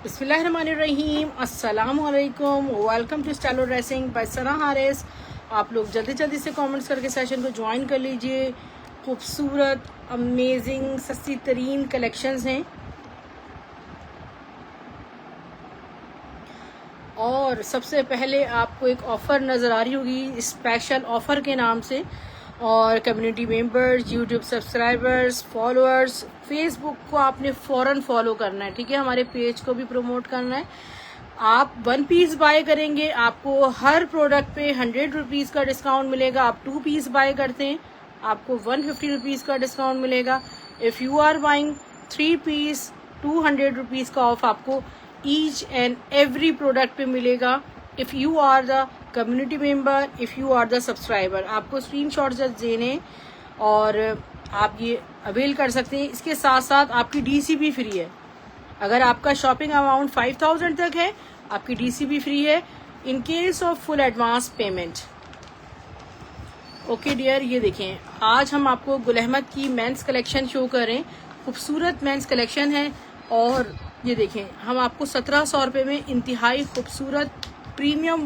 बिस्मिल्लाहिर्रहमानिर्रहीम, अस्सलामुअलैकुम, welcome to Stylo dressing by Sana Haris. आप लोग जल्दी जल्दी से कमेंट्स करके सेशन को ज्वाइन कर लीजिए। खूबसूरत अमेजिंग सस्ती तरीन कलेक्शंस हैं और सबसे पहले आपको एक ऑफ़र नज़र आ रही होगी स्पेशल ऑफ़र के नाम से। और community members, YouTube subscribers, followers, Facebook को आपने फ़ौरन फॉलो करना है, ठीक है। हमारे पेज को भी प्रमोट करना है। आप 1 पीस बाय करेंगे, आपको हर प्रोडक्ट पे 100 रुपीज़ का डिस्काउंट मिलेगा। आप 2 पीस बाय करते हैं, आपको 150 रुपीज़ का डिस्काउंट मिलेगा। If you are buying 3 piece, 200 rupees का ऑफ आपको ईच एंड एवरी प्रोडक्ट पे मिलेगा। If you are the community member, if you are the subscriber, आपको स्क्रीनशॉट जस्ट देने और आप ये अवेल कर सकते हैं। इसके साथ साथ आपकी डीसी भी फ्री है। अगर आपका शॉपिंग अमाउंट 5000 तक है, आपकी डीसी भी फ्री है in case of full advance payment. Okay dear, ये देखें, आज हम आपको गुल अहमद की मेंस कलेक्शन शो करें। खूबसूरत मेंस कलेक्शन है और ये देखें, हम आपको 1700 रुपये में इंतहाई खूबसूरत प्रीमियम,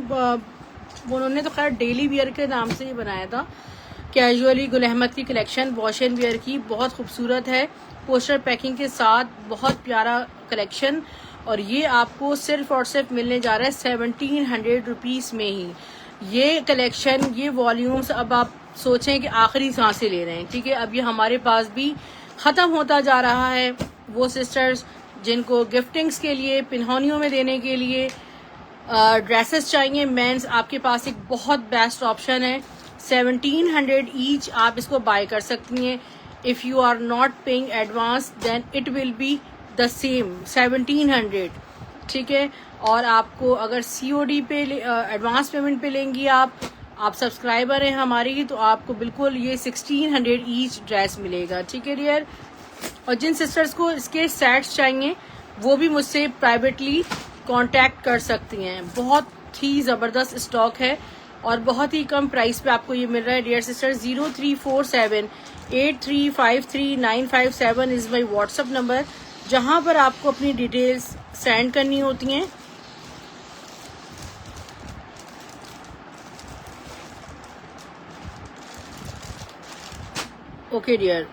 उन्होंने तो खैर डेली वियर के नाम से ही बनाया था, कैजुअली गुल अहमद की कलेक्शन वॉश एंड वियर की बहुत खूबसूरत है। पोस्टर पैकिंग के साथ बहुत प्यारा कलेक्शन और ये आपको सिर्फ और सिर्फ मिलने जा रहा है 1700 रुपीज़ में ही। ये कलेक्शन, ये वॉल्यूम्स अब आप सोचें कि आखिरी सांसें ले रहे हैं, ठीक है। अब ये हमारे पास भी ख़त्म होता जा रहा है। वो सिस्टर्स जिनको गिफ्टिंग्स के लिए, पिन्होनियों में देने के लिए ड्रेसेस चाहिए मेंस, आपके पास एक बहुत बेस्ट ऑप्शन है। 1700 ईच आप इसको बाय कर सकती हैं। If you are not paying advance then it will be the same 1700, ठीक है। और आपको अगर सीओडी पे एडवांस पेमेंट पे लेंगी आप सब्सक्राइबर हैं हमारी, तो आपको बिल्कुल ये 1600 ईच ड्रेस मिलेगा, ठीक है डियर। और जिन सिस्टर्स को इसके सेट्स चाहिए वो भी मुझसे प्राइवेटली कांटेक्ट कर सकती हैं। बहुत ही ज़बरदस्त स्टॉक है और बहुत ही कम प्राइस पे आपको ये मिल रहा है dear sisters. 03478353 957 is my WhatsApp number, जहां पर आपको अपनी डिटेल्स सेंड करनी होती हैं। ओके डियर,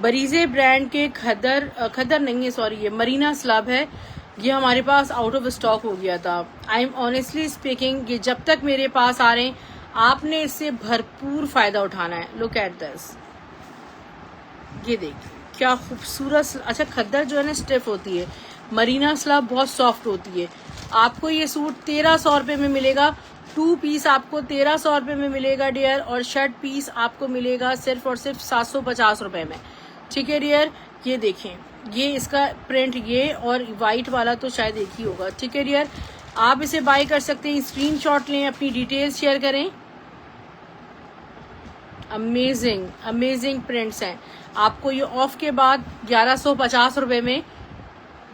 बरीजे ब्रांड के खदर नहीं है, सॉरी, ये मरीना स्लब है। ये हमारे पास आउट ऑफ स्टॉक हो गया था। आई एम ऑनेस्टली स्पीकिंग, ये जब तक मेरे पास आ रहे हैं आपने इससे भरपूर फायदा उठाना है। लुक एट दिस, ये देखिए क्या खूबसूरत। अच्छा, खद्दर जो है ना स्टिफ होती है, मरीना स्लब बहुत सॉफ्ट होती है। आपको ये सूट 1300 रुपये में मिलेगा। 2 पीस आपको 1300 रुपये में मिलेगा डियर, और शर्ट पीस आपको मिलेगा सिर्फ और सिर्फ 750 रुपये में, ठीक है डियर। ये देखें, ये इसका प्रिंट, ये और वाइट वाला तो शायद एक ही होगा, ठीक है डियर। आप इसे बाय कर सकते हैं, स्क्रीनशॉट लें, अपनी डिटेल्स शेयर करें। अमेजिंग अमेजिंग प्रिंट्स हैं। आपको ये ऑफ के बाद 1150 रुपये में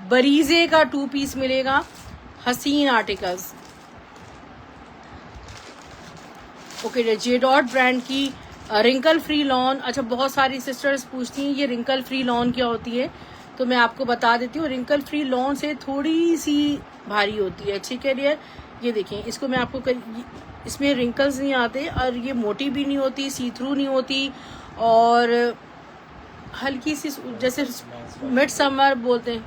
बरीजे का 2 पीस मिलेगा। हसीन articles. Okay, J dot brand की रिंकल फ्री लॉन। अच्छा, बहुत सारी सिस्टर्स पूछती हैं ये रिंकल फ्री लॉन क्या होती है, तो मैं आपको बता देती हूँ। रिंकल फ्री लॉन से थोड़ी सी भारी होती है, ठीक है डियर। ये देखें, इसको मैं आपको इसमें रिंकल्स नहीं आते और ये मोटी भी नहीं होती, सी थ्रू नहीं होती, और हल्की सी जैसे मिड समर बोलते हैं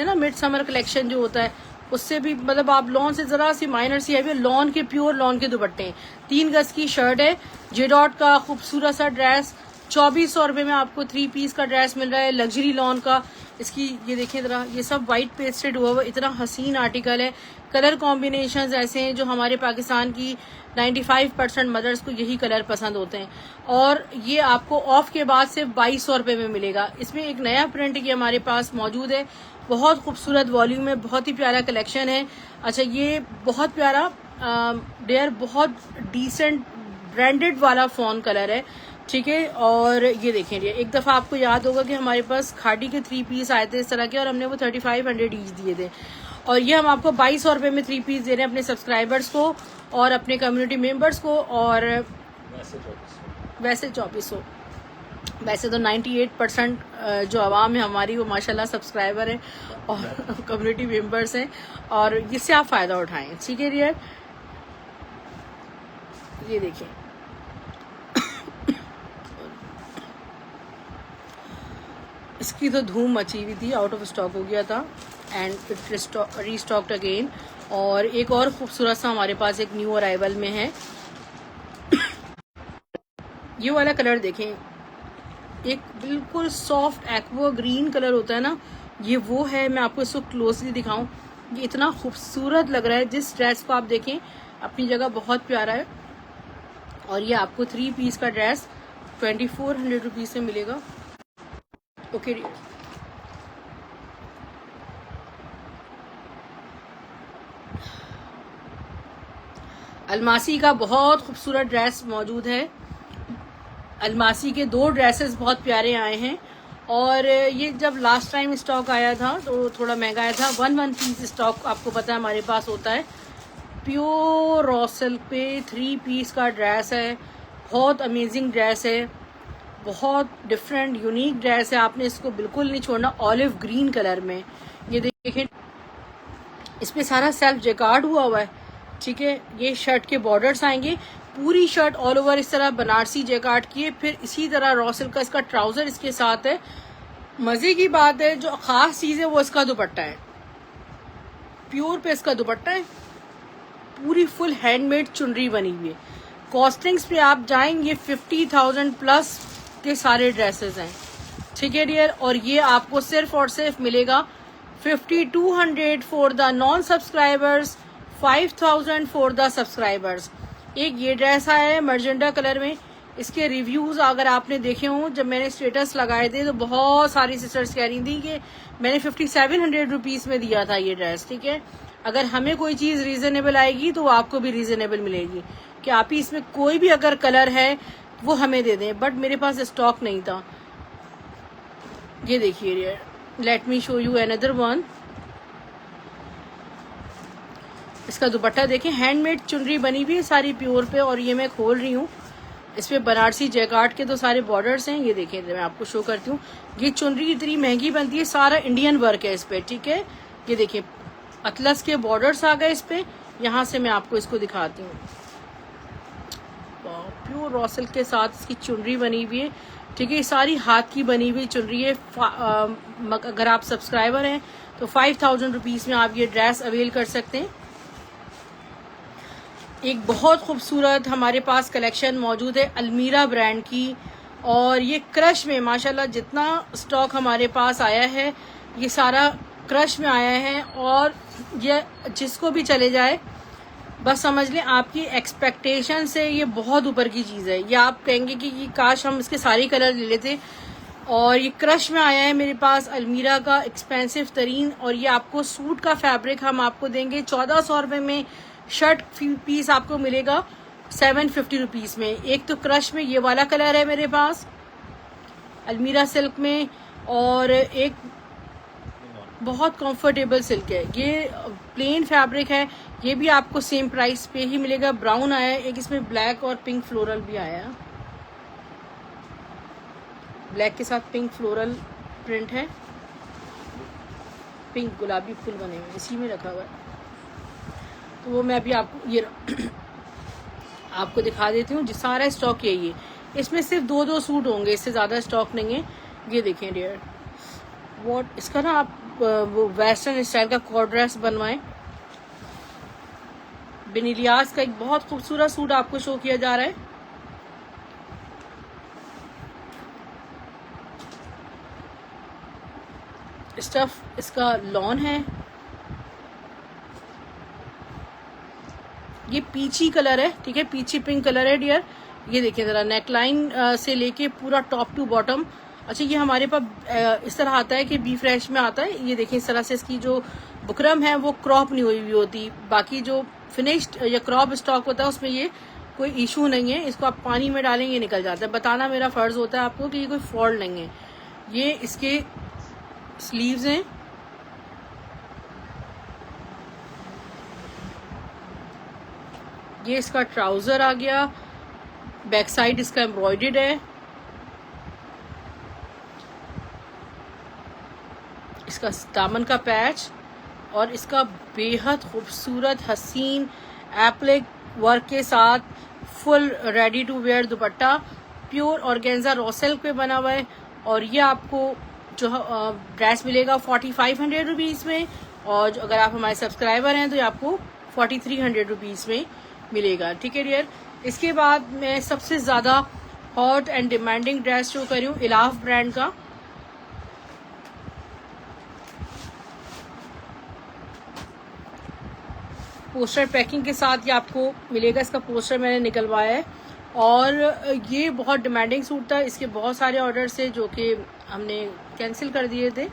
ना, मिड समर कलेक्शन जो होता है उससे भी, मतलब आप लॉन से जरा सी माइनर सी है। लॉन के प्योर लॉन के दुपट्टे हैं। 3 गज की शर्ट है, जे डॉट का खूबसूरत सा ड्रेस। 2400 रुपये में आपको 3 पीस का ड्रेस मिल रहा है, लग्जरी लॉन का। इसकी ये देखिए जरा, ये सब वाइट पेस्टेड हुआ इतना हसीन आर्टिकल है। कलर कॉम्बिनेशंस ऐसे हैं जो हमारे पाकिस्तान की 95% मदर्स को यही कलर पसंद होते हैं। और ये आपको ऑफ के बाद सिर्फ 2200 रुपये में मिलेगा। इसमें एक नया प्रिंट ये हमारे पास मौजूद है, बहुत खूबसूरत वॉल्यूम है, बहुत ही प्यारा कलेक्शन है। अच्छा, ये बहुत प्यारा डेयर, बहुत डिसेंट ब्रांडेड वाला फोन कलर है, ठीक है। और ये देखें, एक दफ़ा आपको याद होगा कि हमारे पास खाड़ी के 3 पीस आए थे इस तरह के, और हमने वो 3500 ईच दिए थे। और ये हम आपको 2200 रुपये में 3 पीस दे रहे हैं अपने सब्सक्राइबर्स को और अपने कम्युनिटी मेंबर्स को, और वैसे 2400। वैसे तो 98% जो आवाम है हमारी वो माशाल्लाह सब्सक्राइबर है और कम्युनिटी मेंबर्स हैं, और इससे आप फ़ायदा उठाएं, ठीक है डियर। ये देखिए इसकी तो धूम मची हुई थी, आउट ऑफ स्टॉक हो गया था एंड इट रीस्टॉक्ड अगेन। और एक और खूबसूरत सा हमारे पास एक न्यू अराइवल में है, ये वाला कलर देखें, एक बिल्कुल सॉफ्ट एक्वा ग्रीन कलर होता है ना, ये वो है। मैं आपको इसको क्लोजली दिखाऊं, ये इतना खूबसूरत लग रहा है। जिस ड्रेस को आप देखें अपनी जगह बहुत प्यारा है, और ये आपको 3 पीस का ड्रेस 2400 रुपीज़ में मिलेगा। ओके अलमासी का बहुत खूबसूरत ड्रेस मौजूद है। अलमासी के 2 ड्रेसेस बहुत प्यारे आए हैं, और ये जब लास्ट टाइम स्टॉक आया था तो थोड़ा महंगा आया था। 1 पीस स्टॉक आपको पता है हमारे पास होता है। प्योर रॉ सिल्क पे 3 पीस का ड्रेस है, बहुत अमेजिंग ड्रेस है, बहुत डिफरेंट यूनिक ड्रेस है। आपने इसको बिल्कुल नहीं छोड़ना। ऑलिव ग्रीन कलर में, ये देखें इस पे सारा सेल्फ जेकार्ड हुआ है, ठीक है। ये शर्ट के बॉर्डर्स आएंगे, पूरी शर्ट ऑल ओवर इस तरह बनारसी जेकार्ड की है, फिर इसी तरह रॉ सिल्क का इसका ट्राउजर इसके साथ है। मजे की बात है, जो खास चीज है वो इसका दुपट्टा है, प्योर पे इसका दुपट्टा है, पूरी फुल हैंडमेड चुनरी बनी हुई है। कॉस्टिंग्स पे आप जाएंगे 50,000 प्लस के सारे ड्रेसेस हैं, ठीक है डियर। और ये आपको सिर्फ और सिर्फ मिलेगा 5200 for the non subscribers, 5000 for the subscribers. एक ये ड्रेस आया है मर्जेंडा कलर में, इसके रिव्यूज अगर आपने देखे हों, जब मैंने स्टेटस लगाए थे तो बहुत सारी सिस्टर्स कह रही थी कि मैंने 5700 रुपीज़ में दिया था ये ड्रेस, ठीक है। अगर हमें कोई चीज़ रीजनेबल आएगी तो आपको भी रीजनेबल मिलेगी, कि आप ही इसमें कोई भी अगर कलर है वो हमें दे दें, बट मेरे पास स्टॉक नहीं था। ये देखिए, let me show you another one. इसका दुपट्टा देखें, हैंडमेड चुनरी बनी हुई है सारी प्योर पे, और ये मैं खोल रही हूँ। इस पे बनारसी जैकार्ड के तो सारे बॉर्डर्स हैं। ये देखें, मैं आपको शो करती हूँ। ये चुनरी इतनी महंगी बनती है, सारा इंडियन वर्क है इस पे, ठीक है। ये देखिए अतलस के बॉर्डर्स आ गए इस पे। यहाँ से मैं आपको इसको दिखाती हूँ, प्योर रॉ सिल्क के साथ इसकी चुनरी बनी हुई है, ठीक है। सारी हाथ की बनी हुई चुनरी है। अगर आप सब्सक्राइबर हैं तो 5000 रुपीज़ में आप ये ड्रेस अवेल कर सकते हैं। एक बहुत खूबसूरत हमारे पास कलेक्शन मौजूद है अलमीरा ब्रांड की, और ये क्रश में माशाल्लाह जितना स्टॉक हमारे पास आया है ये सारा क्रश में आया है। और ये जिसको भी चले जाए बस समझ लें आपकी एक्सपेक्टेशन से ये बहुत ऊपर की चीज़ है। ये आप कहेंगे कि काश हम इसके सारे कलर ले लेते। और ये क्रश में आया है मेरे पास अलमीरा का एक्सपेंसिव तरीन, और ये आपको सूट का फैब्रिक हम आपको देंगे 1400 रुपये में। शर्ट पीस आपको मिलेगा 750 रुपीज़ में। एक तो क्रश में ये वाला कलर है मेरे पास अलमीरा सिल्क में, और एक बहुत कंफर्टेबल सिल्क है, ये प्लेन फैब्रिक है। ये भी आपको सेम प्राइस पे ही मिलेगा। ब्राउन आया है, एक इसमें ब्लैक और पिंक फ्लोरल भी आया है, ब्लैक के साथ पिंक फ्लोरल प्रिंट है, पिंक गुलाबी फूल बने हुए इसी में रखा हुआ है। तो वो मैं अभी आपको ये आपको दिखा देती हूँ। सारा स्टॉक यही है, इसमें सिर्फ 2 सूट होंगे, इससे ज़्यादा स्टॉक नहीं है। ये देखें डियर, वॉट इसका ना आप वो वेस्टर्न स्टाइल का कॉर्ड ड्रेस बनवाएं। बिनिलियास का एक बहुत खूबसूरत सूट आपको शो किया जा रहा है। स्टफ इसका लॉन है, ये पीची कलर है, ठीक है, पीची पिंक कलर है डियर। ये देखिए जरा, नेकलाइन से लेके पूरा टॉप टू बॉटम। अच्छा, ये हमारे पास इस तरह आता है कि बी फ्रेश में आता है। ये देखिए इस तरह से इसकी जो बुकरम है वो क्रॉप नहीं हुई होती, बाकी जो फिनिश्ड या क्रॉप स्टॉक होता है उसमें ये कोई इशू नहीं है। इसको आप पानी में डालेंगे निकल जाता है। बताना मेरा फर्ज होता है आपको कि ये कोई फॉल्ट नहीं है। ये इसके स्लीव्स हैं, ये इसका ट्राउजर आ गया, बैक साइड इसका एम्ब्रॉयडर्ड है, इसका दामन का पैच और इसका बेहद खूबसूरत हसीन एप्लिक वर्क के साथ full ready to wear dupatta pure organza raw silk पे बना हुआ है। और ये आपको जो ड्रेस मिलेगा 4500 रुपीज़ में, और अगर आप हमारे सब्सक्राइबर हैं तो ये आपको 4300 रुपीज़ में मिलेगा। ठीक है डियर। इसके बाद मैं सबसे ज़्यादा hot and demanding dress show कर रही हूँ इलाफ ब्रांड का। पोस्टर पैकिंग के साथ ये आपको मिलेगा। इसका पोस्टर मैंने निकलवाया है और ये बहुत डिमांडिंग सूट था। इसके बहुत सारे ऑर्डर थे जो कि हमने कैंसिल कर दिए थे।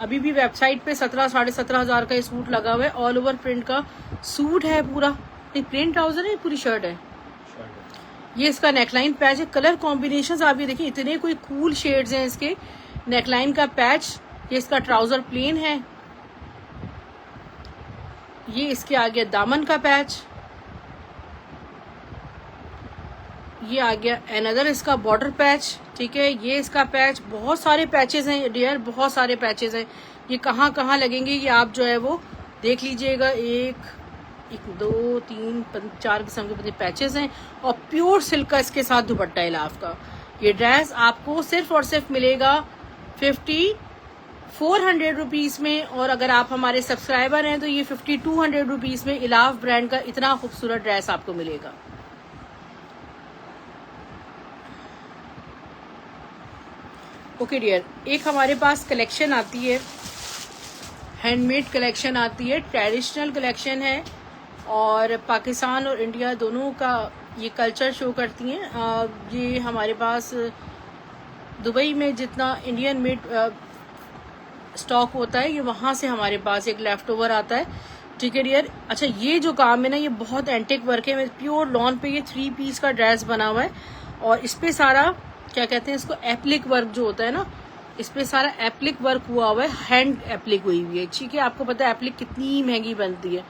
अभी भी वेबसाइट पे 17,500 का ये सूट लगा हुआ है। ऑल ओवर प्रिंट का सूट है पूरा। नहीं, प्लेन ट्राउजर है, पूरी शर्ट है। ये इसका नेकलाइन पैच है। कलर कॉम्बिनेशन आप ये देखिए, इतने कोई कूल शेड्स हैं इसके। नेकलाइन का पैच, ये इसका ट्राउजर प्लेन है। ये इसके आगे दामन का पैच, ये आ गया अनदर इसका बॉर्डर पैच। ठीक है, ये इसका पैच। बहुत सारे पैचेस हैं डियर, बहुत सारे पैचेस हैं। ये कहाँ कहाँ लगेंगे ये आप जो है वो देख लीजिएगा। एक 2 3 4 किस्म के पैचेस हैं और प्योर सिल्क का इसके साथ दुपट्टा इलाफ का। ये ड्रेस आपको सिर्फ और सिर्फ मिलेगा 5400 रुपीज़ में, और अगर आप हमारे सब्सक्राइबर हैं तो ये 5200 रुपीज़ में इलाफ ब्रांड का इतना खूबसूरत ड्रेस आपको मिलेगा। ओके डियर, एक हमारे पास कलेक्शन आती है, हैंडमेड कलेक्शन आती है, ट्रेडिशनल कलेक्शन है और पाकिस्तान और इंडिया दोनों का ये कल्चर शो करती हैं। ये हमारे पास दुबई में जितना इंडियन मेड स्टॉक होता है ये वहाँ से हमारे पास एक लेफ्ट ओवर आता है। ठीक है डियर। अच्छा, ये जो काम है ना ये बहुत एंटिक वर्क है। प्योर लॉन पे ये 3 पीस का ड्रेस बना हुआ है और इस पे सारा क्या कहते हैं इसको, एप्लिक वर्क जो होता है ना, इस पे सारा एप्लिक वर्क हुआ हुआ है, हैंड एप्लिक हुई हुई है। ठीक है, आपको पता है एप्लिक कितनी महंगी बनती है।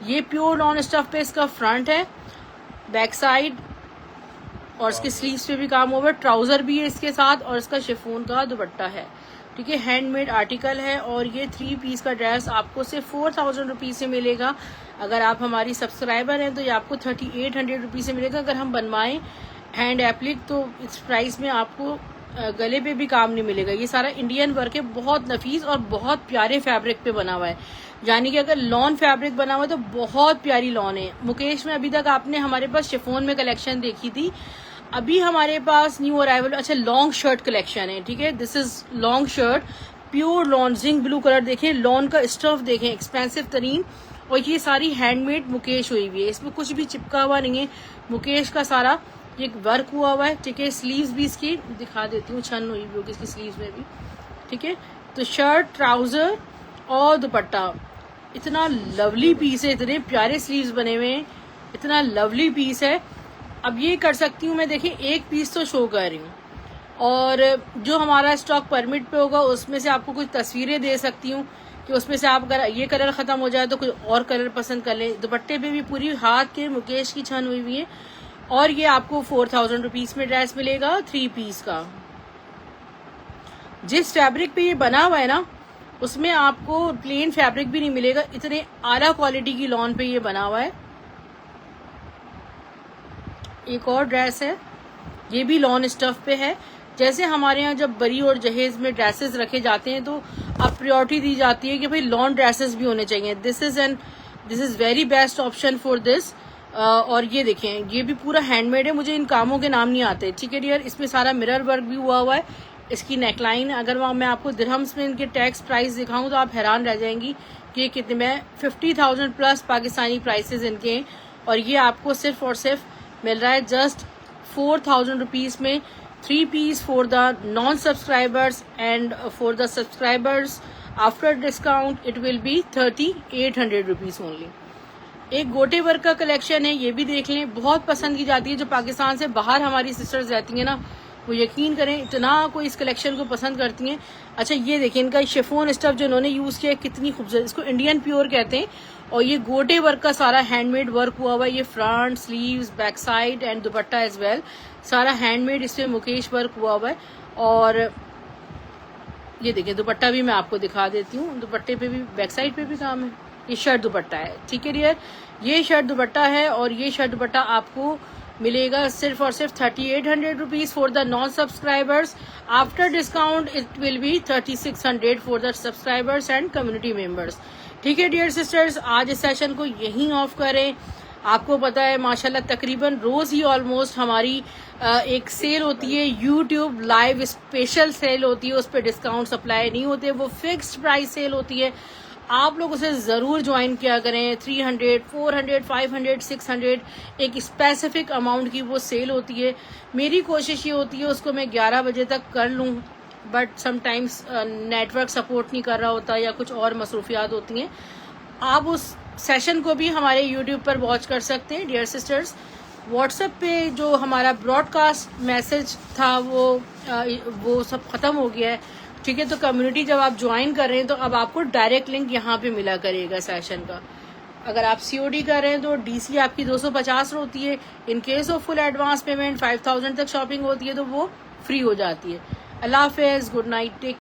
ये प्योर लॉन स्टफ पे इसका फ्रंट है, बैक साइड और इसके स्लीव्स पे भी काम हुआ है। ट्राउजर भी है इसके साथ और इसका शिफॉन का दुपट्टा है। ठीक है, हैंडमेड आर्टिकल है और ये 3 पीस का ड्रेस आपको सिर्फ 4000 रुपीज़ से मिलेगा। अगर आप हमारी सब्सक्राइबर हैं तो ये आपको 3800 रुपीज़ से मिलेगा। अगर हम बनवाएं हैंड एप्लिक तो इस प्राइस में आपको गले पे भी काम नहीं मिलेगा। ये सारा इंडियन वर्क है, बहुत नफीस और बहुत प्यारे फैब्रिक पे बना हुआ है। यानी कि अगर लॉन फैब्रिक बना हुआ है तो बहुत प्यारी लॉन है। मुकेश में अभी तक आपने हमारे पास शिफॉन में कलेक्शन देखी थी, अभी हमारे पास न्यू अराइवल अच्छा लॉन्ग शर्ट कलेक्शन है। ठीक है, this is long shirt, pure lawn, zinc blue colour देखें, लॉन का स्टफ देखें, एक्सपेंसिव तरीन, और ये सारी हैंडमेड मुकेश हुई हुई है। इसमें कुछ भी चिपका हुआ नहीं है, मुकेश का सारा ये वर्क हुआ हुआ है। ठीक है, स्लीव्स भी इसकी दिखा देती हूँ, छन हुई हुई होगी इसकी स्लीव्स में भी। ठीक है, तो शर्ट, ट्राउजर और दुपट्टा, इतना लवली पीस है, इतने प्यारे स्लीव्स बने हुए हैं, इतना लवली पीस है। अब ये कर सकती हूँ मैं, देखिए एक पीस तो शो कर रही हूँ और जो हमारा स्टॉक परमिट पे होगा उसमें से आपको कुछ तस्वीरें दे सकती हूँ कि उसमें से आप अगर ये कलर खत्म हो जाए तो कोई और कलर पसंद कर लें। दुपट्टे पे भी पूरी हाथ के मुकेश की छन हुई हुई है और ये आपको 4000 रुपीज़ में ड्रेस मिलेगा 3 पीस का। जिस फैब्रिक पे ये बना हुआ है ना उसमें आपको प्लेन फैब्रिक भी नहीं मिलेगा, इतने आला क्वालिटी की लॉन पे ये बना हुआ है। एक और ड्रेस है, ये भी लॉन स्टफ पे है। जैसे हमारे यहाँ जब बरी और जहेज में ड्रेसेस रखे जाते हैं तो अब प्रायोरिटी दी जाती है कि भाई लॉन ड्रेसेस भी होने चाहिए। This is very best option for this. और ये देखें, ये भी पूरा हैंडमेड है, मुझे इन कामों के नाम नहीं आते। ठीक है डियर, इसमें सारा मिरर वर्क भी हुआ हुआ है। इसकी नेकलाइन, अगर मैं आपको दिरहम्स में इनके टैक्स प्राइस दिखाऊं तो आप हैरान रह जाएंगी कि कितने में 50,000 प्लस पाकिस्तानी प्राइसेस इनके हैं और ये आपको सिर्फ और सिर्फ मिल रहा है जस्ट 4000 रुपीज़ में 3 piece for the non subscribers and for the subscribers after discount it will be 3800 rupees only. एक गोटे वर्क का कलेक्शन है, ये भी देख लें, बहुत पसंद की जाती है। जो पाकिस्तान से बाहर हमारी सिस्टर्स रहती हैं ना वो यकीन करें इतना कोई इस कलेक्शन को पसंद करती हैं। अच्छा ये देखिए, इनका शिफॉन स्टफ जो इन्होंने यूज किया है कितनी खूबसूरत, इसको इंडियन प्योर कहते हैं और ये गोटे वर्क का सारा हैंडमेड वर्क हुआ हुआ है। ये front, sleeves, back side and dupatta as well, सारा हैंडमेड इसमें मुकेश वर्क हुआ हुआ है। और ये देखिए दुपट्टा भी मैं आपको दिखा देती हूँ, दुपट्टे पे भी बैक साइड पे भी काम है। ये शर्ट दुपट्टा है, ठीक है डियर, ये शर्ट दुपट्टा है और ये शर्ट दुपट्टा आपको मिलेगा सिर्फ और सिर्फ 3800 rupees for the non subscribers. After discount it will B 3600 for the subscribers and community members. ठीक है डियर सिस्टर्स, आज इस सेशन को यहीं ऑफ करें। आपको पता है माशाल्लाह तकरीबन रोज ही ऑलमोस्ट हमारी एक सेल होती है, यूट्यूब लाइव स्पेशल सेल होती है, उस पर डिस्काउंट अप्लाई नहीं होते, वो फिक्स्ड प्राइस सेल होती है। आप लोग उसे जरूर ज्वाइन किया करें। 300, 400, 500, 600 एक स्पेसिफिक अमाउंट की वो सेल होती है। मेरी कोशिश ये होती है उसको मैं 11 बजे तक कर लूँ, बट समटाइम्स नेटवर्क सपोर्ट नहीं कर रहा होता या कुछ और मसरूफियात होती हैं। आप उस सेशन को भी हमारे यूट्यूब पर वॉच कर सकते हैं डियर सिस्टर्स। व्हाट्सएप पे जो हमारा ब्रॉडकास्ट मैसेज था वो सब खत्म हो गया है, ठीक है। तो कम्युनिटी जब आप ज्वाइन कर रहे हैं तो अब आपको डायरेक्ट लिंक यहाँ पे मिला करेगा सेशन का। अगर आप COD कर रहे हैं तो DC आपकी 250 होती है। In case of full advance payment 5000 तक शॉपिंग होती है तो वो फ्री हो जाती है। अल्लाह हाफिज, गुड नाइट, टेक